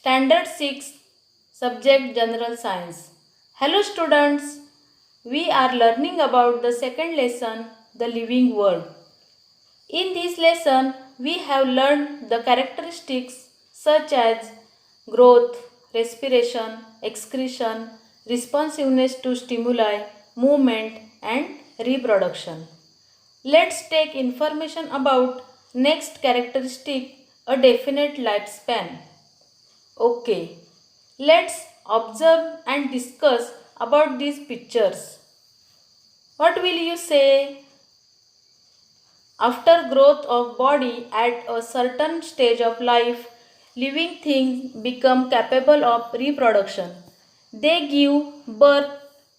Standard 6 Subject General Science. Hello students, we are learning about the second lesson, the living world. In this lesson, we have learned the characteristics such as growth, respiration, excretion, responsiveness to stimuli, movement and reproduction. Let's take information about next characteristic, a definite lifespan. Okay, let's observe and discuss about these pictures. What will you say? After growth of body at a certain stage of life, living things become capable of reproduction. They give birth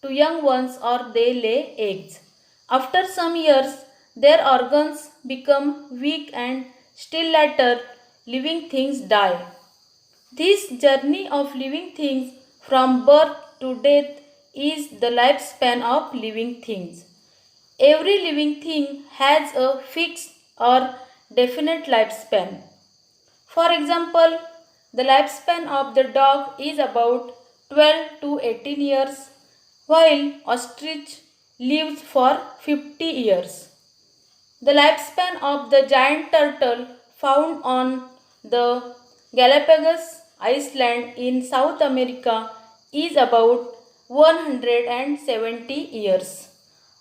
to young ones or they lay eggs. After some years, their organs become weak and still later, living things die. This journey of living things from birth to death is the lifespan of living things. Every living thing has a fixed or definite lifespan. For example, the lifespan of the dog is about 12 to 18 years, while ostrich lives for 50 years. The lifespan of the giant turtle found on the Galapagos Island in South America is about 170 years.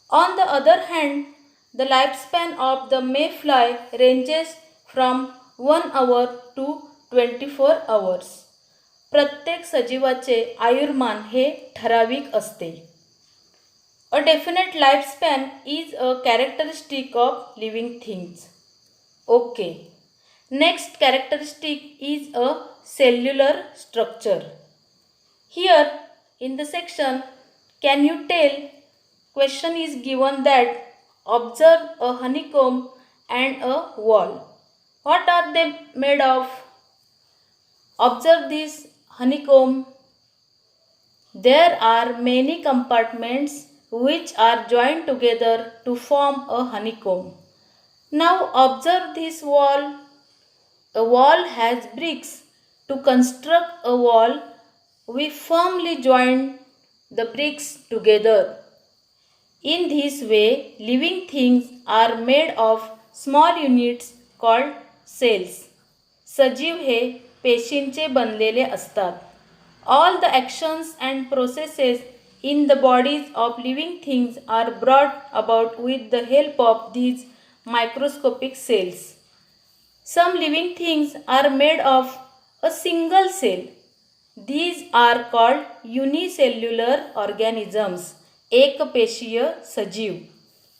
On the other hand, the lifespan of the mayfly ranges from 1 hour to 24 hours. प्रत्येक सजीवाचे आयुर्मान हे ठराविक असते. A definite lifespan is a characteristic of living things. Okay. Next characteristic is a cellular structure. Here in the section, can you tell? Question is given that observe a honeycomb and a wall. What are they made of? Observe this honeycomb. There are many compartments which are joined together to form a honeycomb. Now observe this wall. A wall has bricks. To construct a wall, we firmly join the bricks together. In this way, living things are made of small units called cells. सजीव हे पेशींचे बनलेले असतात. All the actions and processes in the bodies of living things are brought about with the help of these microscopic cells. Some living things are made of a single cell. These are called unicellular organisms. एकपेशीय सजीव.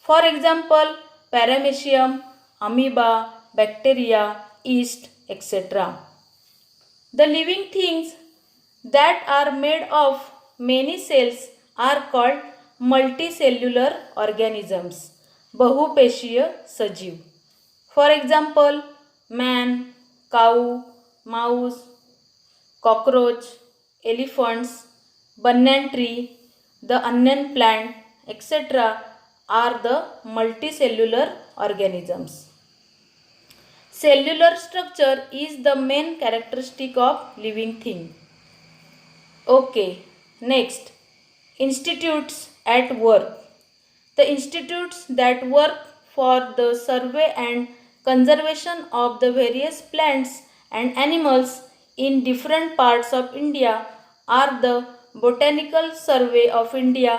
For example, paramecium, amoeba, bacteria, yeast, etc. The living things that are made of many cells are called multicellular organisms. बहुपेशीय सजीव. For example, man, cow, mouse, cockroach, elephants, banyan tree, the onion plant, etc. are the multicellular organisms. Cellular structure is the main characteristic of living thing. Okay, next, institutes at work. The institutes that work for the survey and conservation of the various plants and animals in different parts of India are the Botanical Survey of India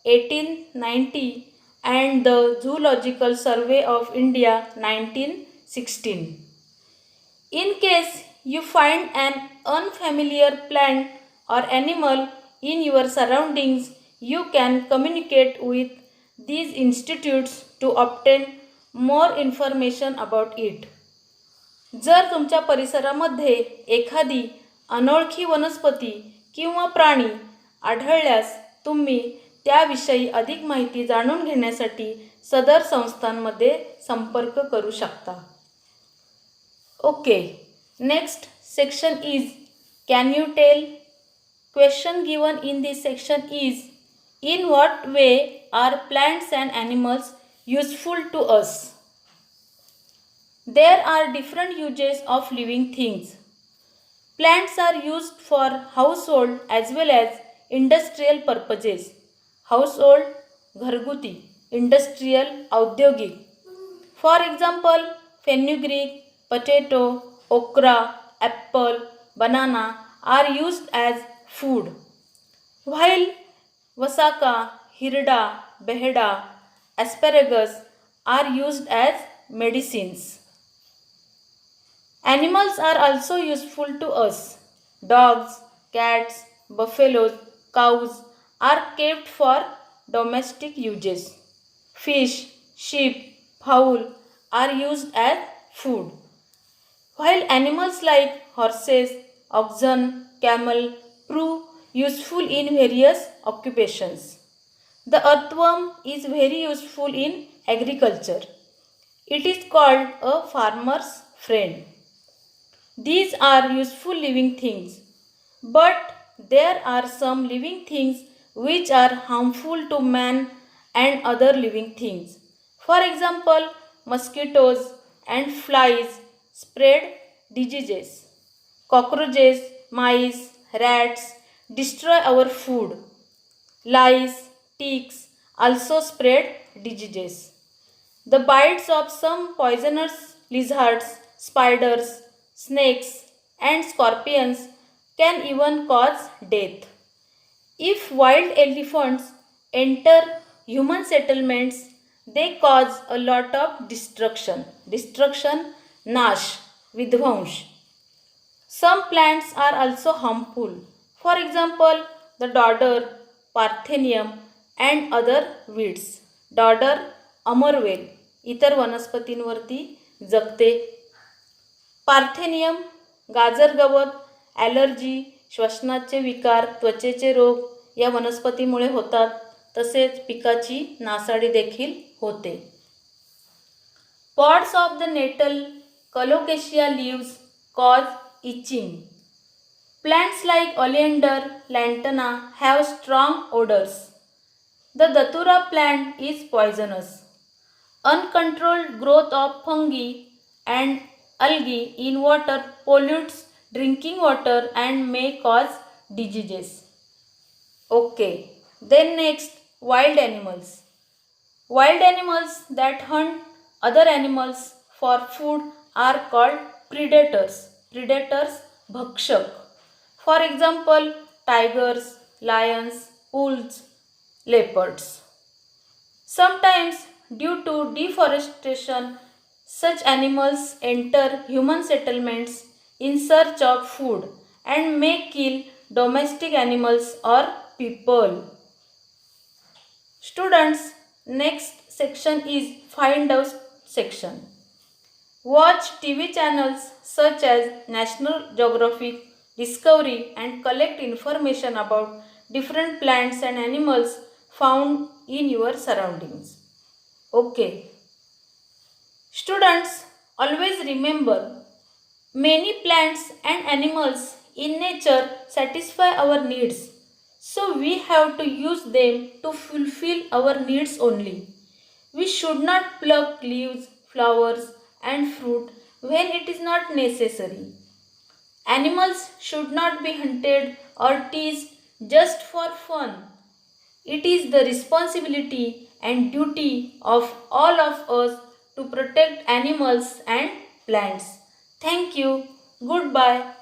1890 and the Zoological Survey of India 1916. In case you find an unfamiliar plant or animal in your surroundings, you can communicate with these institutes to obtain more information about it. जर तुमच्या परिसरामध्ये एखादी अनोळखी वनस्पती किंवा प्राणी आढळल्यास तुम्ही त्याविषयी अधिक माहिती जाणून घेण्यासाठी सदर संस्थांमध्ये संपर्क करू शकता. Okay, next section is can you tell? Question given in this section is in what way are plants and animals useful to us? There are different uses of living things. Plants are used for household as well as industrial purposes. Household, घरगुती, industrial, औद्योगिक. For example, fenugreek, potato, okra, apple, banana are used as food, while wasaka, hirda, beheda, asparagus are used as medicines. Animals are also useful to us. Dogs, cats, buffaloes, cows are kept for domestic uses. Fish, sheep, fowl are used as food. While animals like horses, oxen, camel prove useful in various occupations. The earthworm is very useful in agriculture. It is called a farmer's friend. These are useful living things, but there are some living things which are harmful to man and other living things. For example, mosquitoes and flies spread diseases. Cockroaches, mice, rats destroy our food. Lice, ticks also spread diseases. The bites of some poisonous lizards, spiders, snakes, and scorpions can even cause death. If wild elephants enter human settlements, they cause a lot of destruction. Destruction, nash, vidhvansh. Some plants are also harmful. For example, the dodder, parthenium, and other weeds. Dodder, अमरवेल इतर वनस्पतींवरती जगते. Parthenium गाजर गवत, allergy, श्वसनाचे विकार, त्वचेचे रोग या वनस्पतीमुळे होतात. तसेच पिकाची नासाडी देखील होते. Pods of the nettle, colocasia leaves cause itching. Plants like oleander, lantana have strong odors. The datura plant is poisonous. Uncontrolled growth of fungi and algae in water pollutes drinking water and may cause diseases. Okay, then next, wild animals. Wild animals that hunt other animals for food are called predators. Predators, bhakshak. For example, tigers, lions, wolves, leopards. Sometimes, due to deforestation, such animals enter human settlements in search of food and may kill domestic animals or people. Students, next section is find out section. Watch TV channels such as National Geographic, Discovery and collect information about different plants and animals found in your surroundings. Okay. Students, always remember, many plants and animals in nature satisfy our needs. So we have to use them to fulfill our needs only. We should not pluck leaves, flowers and fruit when it is not necessary. Animals should not be hunted or teased just for fun. It is the responsibility and duty of all of us to protect animals and plants. Thank you. Goodbye.